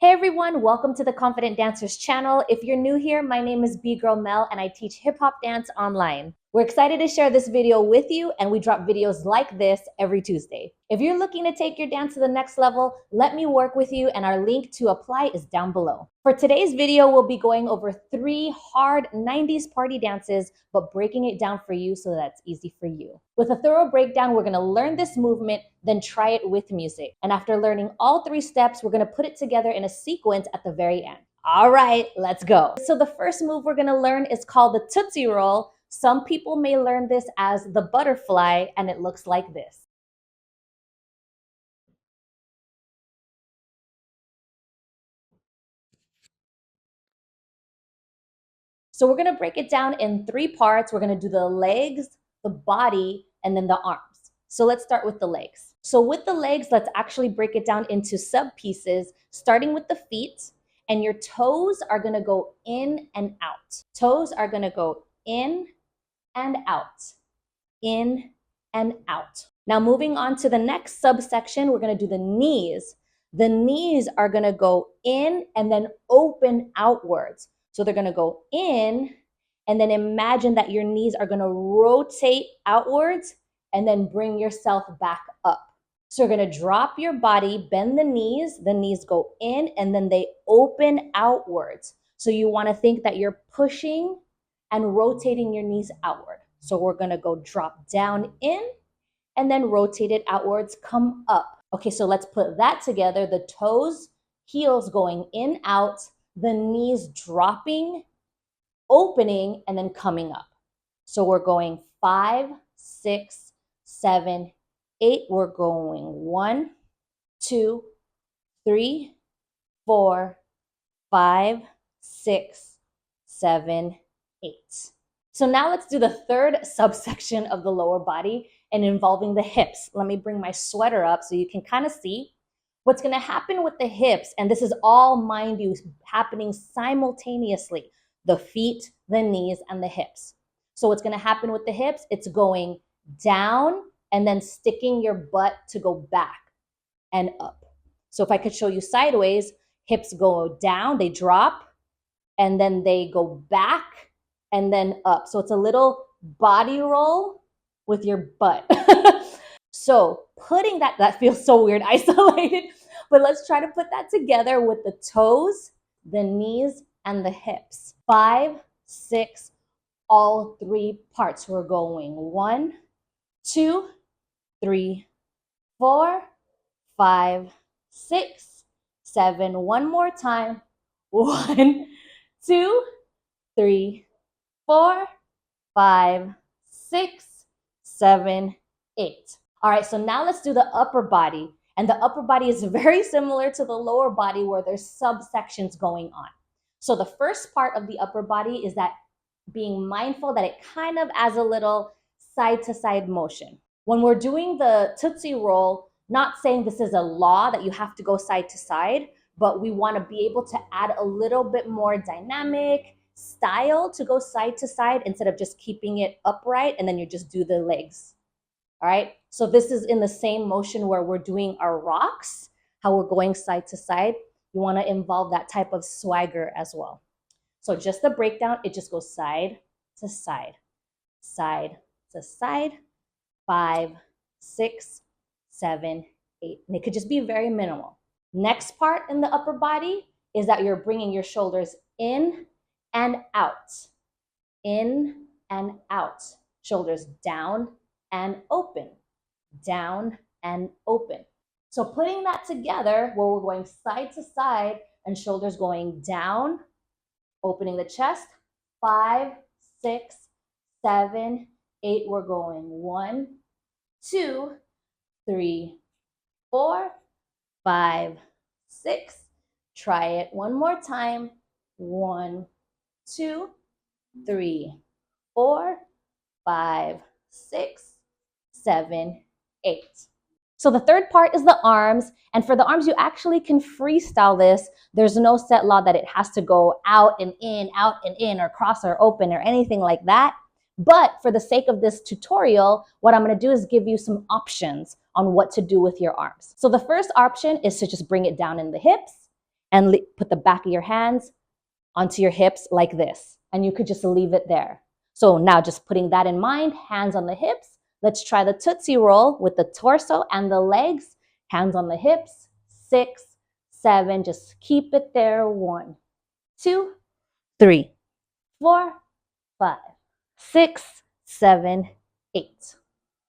Hey everyone, welcome to the Confident Dancers channel. If you're new here, my name is B-Girl Mel and I teach hip hop dance online. We're excited to share this video with you and we drop videos like this every Tuesday. If you're looking to take your dance to the next level, let me work with you and our link to apply is down below. For today's video, we'll be going over 3 hard 90s party dances, but breaking it down for you so that's easy for you. With a thorough breakdown, we're gonna learn this movement, then try it with music. And after learning all 3 steps, we're gonna put it together in a sequence at the very end. All right, let's go. So the first move we're gonna learn is called the Tootsie Roll. Some people may learn this as the butterfly, and it looks like this. So we're gonna break it down in 3 parts. We're gonna do the legs, the body, and then the arms. So let's start with the legs. So with the legs, let's actually break it down into sub pieces, starting with the feet, and your toes are gonna go in and out. Toes are gonna go in and out, in and out. Now moving on to the next subsection, we're gonna do the knees. The knees are gonna go in and then open outwards. So they're gonna go in, and then imagine that your knees are gonna rotate outwards and then bring yourself back up. So you're gonna drop your body, bend the knees go in, and then they open outwards. So you wanna think that you're pushing and rotating your knees outward. So we're gonna go drop down in, and then rotate it outwards, come up. Okay, so let's put that together. The toes, heels going in, out, the knees dropping, opening, and then coming up. So we're going 5, 6, 7, 8. We're going 1, 2, 3, 4, 5, 6, 7, 8. So now let's do the third subsection of the lower body and involving the hips. Let me bring my sweater up so you can kind of see what's going to happen with the hips. And this is all, mind you, happening simultaneously: the feet, the knees, and the hips. So what's going to happen with the hips? It's going down and then sticking your butt to go back and up. So if I could show you sideways, hips go down, they drop, and then they go back and then up. So it's a little body roll with your butt. So putting that feels so weird, isolated, but let's try to put that together with the toes, the knees, and the hips. 5, 6, all 3 parts. We're going 1, 2, 3, 4, 5, 6, 7. One more time. 1, 2, 3, 4, 5, 6, 7, 8. All right, so now let's do the upper body. And the upper body is very similar to the lower body where there's subsections going on. So the first part of the upper body is that being mindful that it kind of adds a little side to side motion. When we're doing the Tootsie Roll, not saying this is a law that you have to go side to side, but we want to be able to add a little bit more dynamic style to go side to side instead of just keeping it upright and then you just do the legs. All right, so this is in the same motion where we're doing our rocks, how we're going side to side. You want to involve that type of swagger as well. So just the breakdown, it just goes side to side, side to side, 5, 6, 7, 8. And it could just be very minimal. Next part in the upper body is that you're bringing your shoulders in and out, in and out, shoulders down and open, down and open. So putting that together where we're going side to side and shoulders going down, opening the chest, 5, 6, 7, 8. We're going 1, 2, 3, 4, 5, 6. Try it one more time. 1, 2, 3, 4, 5, 6, 7, 8. So the third part is the arms. And for the arms, you actually can freestyle this. There's no set law that it has to go out and in, or cross or open or anything like that. But for the sake of this tutorial, what I'm going to do is give you some options on what to do with your arms. So the first option is to just bring it down in the hips. and put the back of your hands onto your hips like this. And you could just leave it there. So now just putting that in mind, hands on the hips. Let's try the Tootsie Roll with the torso and the legs. Hands on the hips. 6, 7, just keep it there. 1, 2, 3, 4, 5, 6, 7, 8.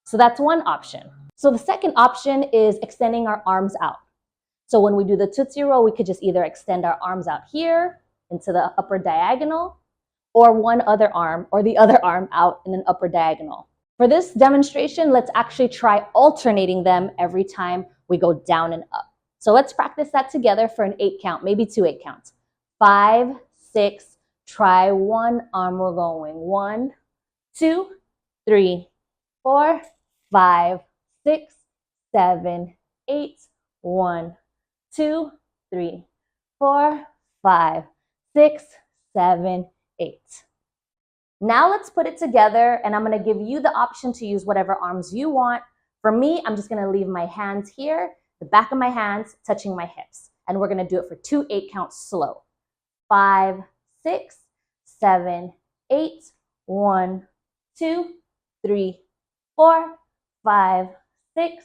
So that's one option. So the second option is extending our arms out. So when we do the Tootsie Roll, we could just either extend our arms out here into the upper diagonal, or one other arm or the other arm out in an upper diagonal. For this demonstration, let's actually try alternating them every time we go down and up. So let's practice that together for an 8 count, maybe 2 8 counts. 5, 6, try one arm, we're going 1, 2, 3, 4, 5, 6, 7, 8, 1, 2, 3, 4, 5, 6, 7, 8. Now let's put it together, and I'm going to give you the option to use whatever arms you want. For me, I'm just going to leave my hands here, the back of my hands touching my hips. And we're going to do it for 2 8 counts slow. 5, 6, 7, 8, 1, 2, 3, 4, 5, 6,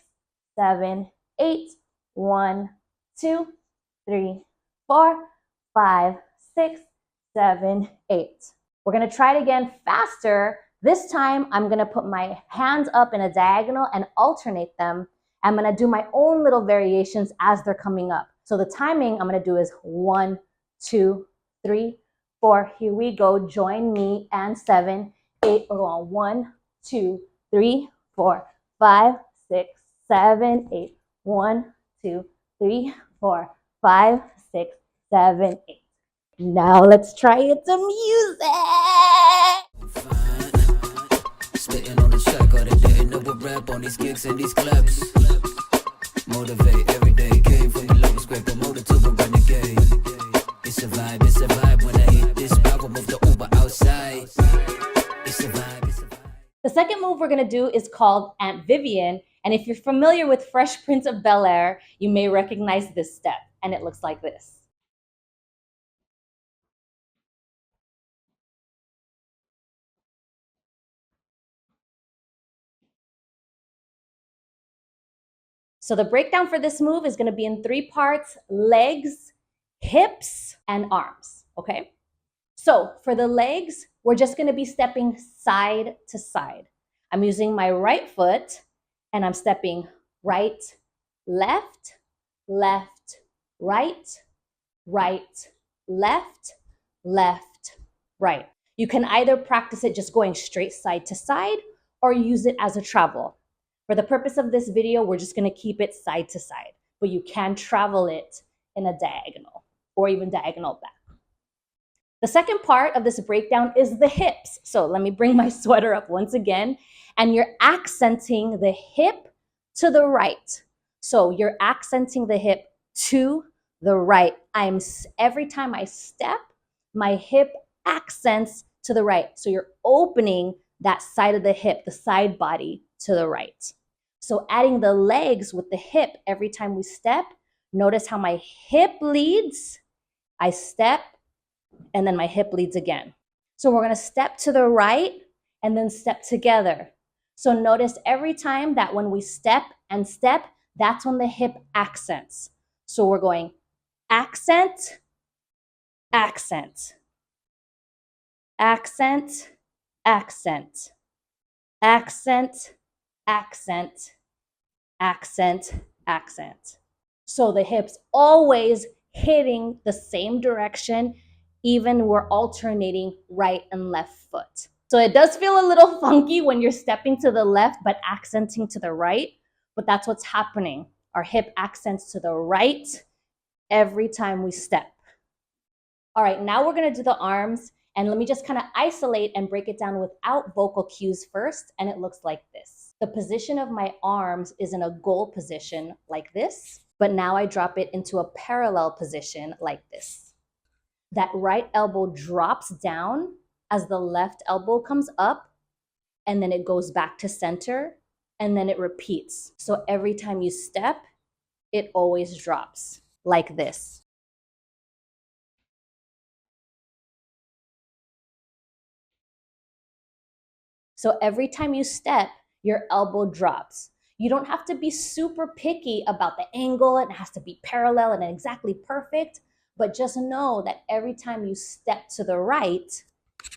7, 8, 1, 2, 3, 4, 5, 6, 7, 8. We're going to try it again faster. This time, I'm going to put my hands up in a diagonal and alternate them. I'm going to do my own little variations as they're coming up. So the timing I'm going to do is 1, 2, 3, 4. Here we go. Join me. And 7, 8. We're going 1, 2, 3, 4, 5, 6, 7, 8. 1, 2, 3, 4, 5, 6, 7, 8. Now let's try it to music. Spitting on the track, all the day, no rap on these gigs and these clubs. Motivate every day, came from the lowest grade, promoted to a renegade. It's a vibe when I hit this power, move the Uber outside. It's a vibe, it's a vibe. The second move we're gonna do is called Aunt Vivian, and if you're familiar with Fresh Prince of Bel-Air, you may recognize this step, and it looks like this. So the breakdown for this move is going to be in 3 parts: legs, hips, and arms, okay? So for the legs, we're just going to be stepping side to side. I'm using my right foot, and I'm stepping right, left, left, right, right, left, left, right. You can either practice it just going straight side to side or use it as a travel. For the purpose of this video, we're just going to keep it side to side, but you can travel it in a diagonal or even diagonal back. The second part of this breakdown is the hips. So let me bring my sweater up once again, and you're accenting the hip to the right. So you're accenting the hip to the right. Every time I step, my hip accents to the right. So you're opening that side of the hip, the side body, to the right. So adding the legs with the hip every time we step, notice how my hip leads, I step, and then my hip leads again. So we're gonna step to the right and then step together. So notice every time that when we step and step, that's when the hip accents. So we're going accent, accent, accent, accent, accent, accent, accent, accent. So the hips always hitting the same direction, even we're alternating right and left foot. So it does feel a little funky when you're stepping to the left but accenting to the right, but that's what's happening. Our hip accents to the right every time we step. All right, now we're gonna do the arms, and let me just kind of isolate and break it down without vocal cues first, and it looks like this. The position of my arms is in a goal position like this, but now I drop it into a parallel position like this. That right elbow drops down as the left elbow comes up, and then it goes back to center, and then it repeats. So every time you step, it always drops like this. So every time you step, your elbow drops. You don't have to be super picky about the angle. It has to be parallel and exactly perfect, but just know that every time you step to the right,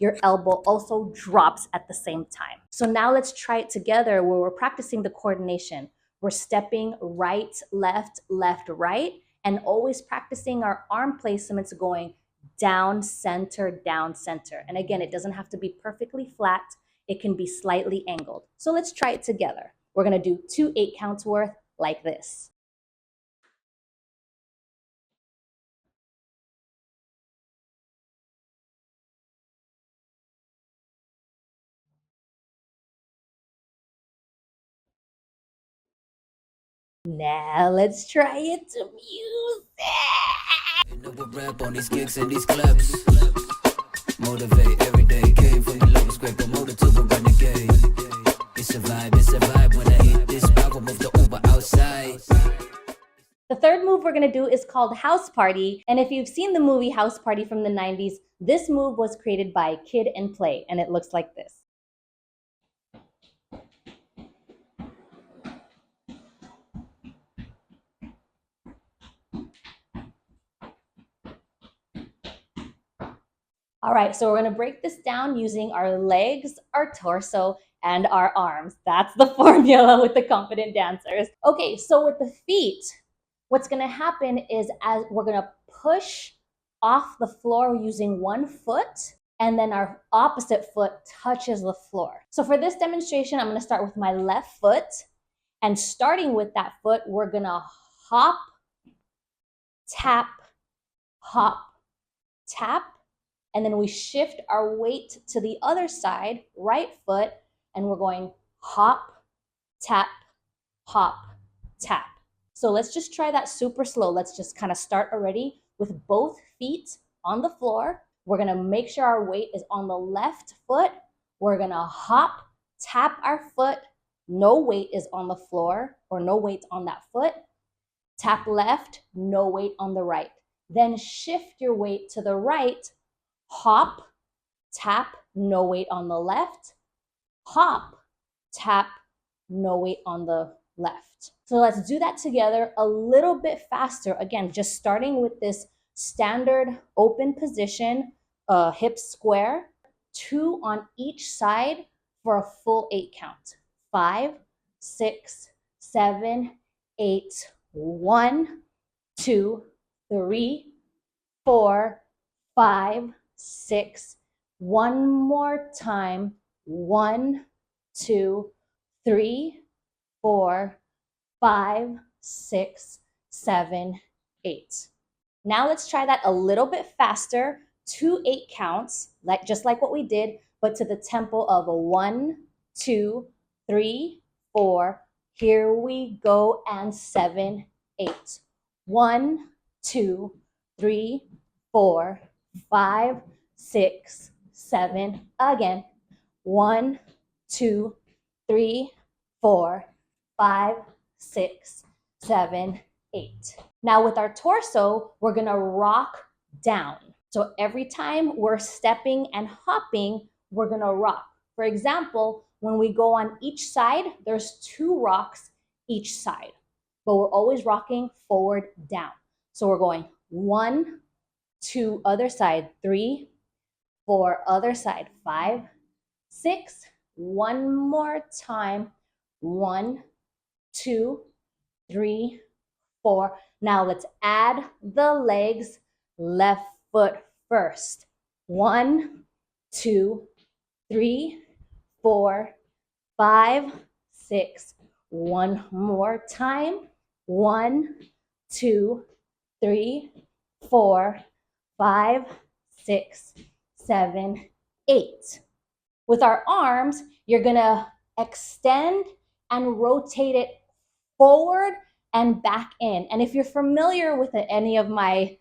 your elbow also drops at the same time. So now let's try it together where we're practicing the coordination. We're stepping right, left, left, right, and always practicing our arm placements going down, center, down, center. And again, it doesn't have to be perfectly flat. It can be slightly angled. So let's try it together. We're gonna do 2 8 counts worth like this. Now let's try it to music. You know we rap on these gigs and these clubs. Motivate every day. Came from the lowest grade, promoted to a renegade. It's a vibe when I hit this power, move the Uber outside. The third move we're gonna do is called House Party. And if you've seen the movie House Party from the 90s, this move was created by Kid and Play, and it looks like this. All right, so we're gonna break this down using our legs, our torso, and our arms. That's the formula with the confident dancers. Okay, so with the feet, what's gonna happen is as we're gonna push off the floor using one foot, and then our opposite foot touches the floor. So for this demonstration, I'm gonna start with my left foot, and starting with that foot, we're gonna hop, tap, hop, tap, and then we shift our weight to the other side, right foot, and we're going hop, tap, hop, tap. So let's just try that super slow. Let's just kind of start already with both feet on the floor. We're gonna make sure our weight is on the left foot. We're gonna hop, tap our foot. No weight is on the floor or no weight on that foot. Tap left, no weight on the right. Then shift your weight to the right. Hop, tap, no weight on the left. Hop, tap, no weight on the left. So let's do that together a little bit faster. Again, just starting with this standard open position, hips square, 2 on each side for a full 8 count. 5, 6, 7, 8. 1, 2, 3, 4, 5, 6. One more time. 1, 2, 3, 4, 5, 6, 7, 8. Now let's try that a little bit faster. 2 8 counts, just like what we did, but to the tempo of a 1, 2, 3, 4. Here we go, and 7, 8. 1, 2, 3, 4, 5, 6, 7. Again. 1, 2, 3, 4, 5, 6, 7, 8. Now with our torso, we're gonna rock down. So every time we're stepping and hopping, we're gonna rock. For example, when we go on each side, there's 2 rocks each side, but we're always rocking forward, down. So we're going 1, 2, other side, 3, 4, other side, 5, 6. One more time. 1, 2, 3, 4. Now let's add the legs. Left foot first. 1, 2, 3, 4, 5, 6. One more time. 1, 2, 3, 4, 5, 6, 7, 8. With our arms, you're gonna extend and rotate it forward and back in. And if you're familiar with any of my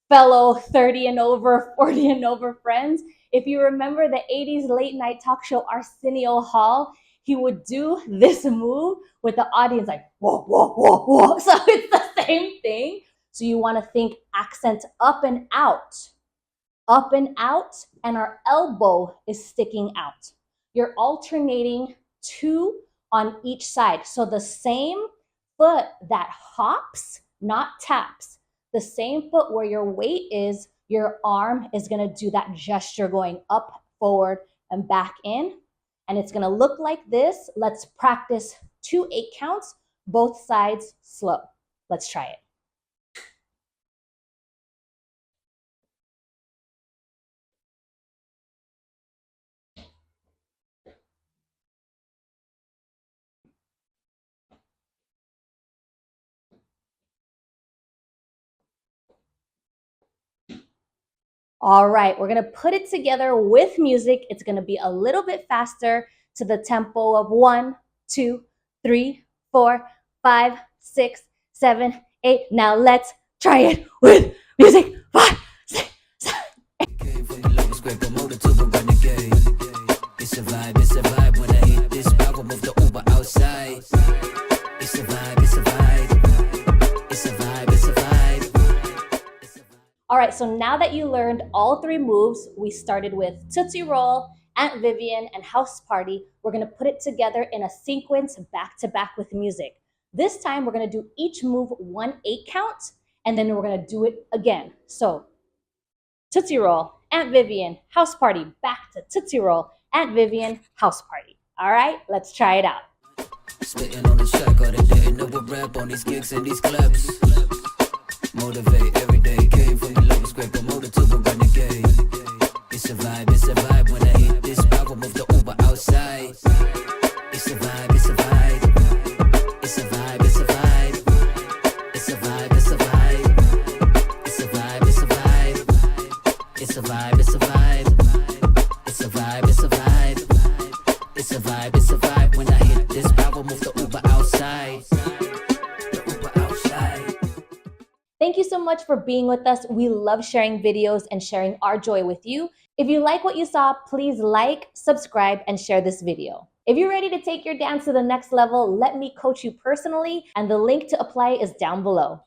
fellow 30 and over, 40 and over friends, if you remember the 80s late night talk show Arsenio Hall, he would do this move with the audience like, whoa, whoa, whoa, whoa. So it's the same thing. So you wanna think accent up and out, and our elbow is sticking out. you're alternating 2 on each side. So the same foot that hops, not taps, the same foot where your weight is, your arm is gonna do that gesture going up, forward, and back in. And it's gonna look like this. Let's practice 2 8 counts, both sides slow. Let's try it. All right, we're gonna put it together with music. It's gonna be a little bit faster to the tempo of 1, 2, 3, 4, 5, 6, 7, 8. Now let's try it with music. 5, 6, 7. Came from the lowest grade promoter to a renegade. It's a vibe when I hit this power move the Uber outside. It's a vibe, it's a vibe. It's a vibe, it's a vibe. All right, so now that you learned all 3 moves, we started with Tootsie Roll, Aunt Vivian, and House Party. We're gonna put it together in a sequence back to back with music. This time, we're gonna do each move 1 8 count, and then we're gonna do it again. So, Tootsie Roll, Aunt Vivian, House Party, back to Tootsie Roll, Aunt Vivian, House Party. All right, let's try it out. Spitting on the track, all they didn't know what rap on these gigs and these clubs. Motivate every day, came from the lowest grade promoter to a renegade. It's a vibe when I hit this power move the Uber outside. It's a vibe, it's a vibe. It's a vibe, it's a vibe. It's a vibe, it's a vibe. It's a vibe, it's a vibe. It's a vibe, it's a vibe. It's a vibe, it's a vibe. It's a vibe, it's a vibe when I hit this power move the Uber outside. The Uber outside. Thank you so much for being with us. We love sharing videos and sharing our joy with you. If you like what you saw, please like, subscribe, and share this video. If you're ready to take your dance to the next level, let me coach you personally, and the link to apply is down below.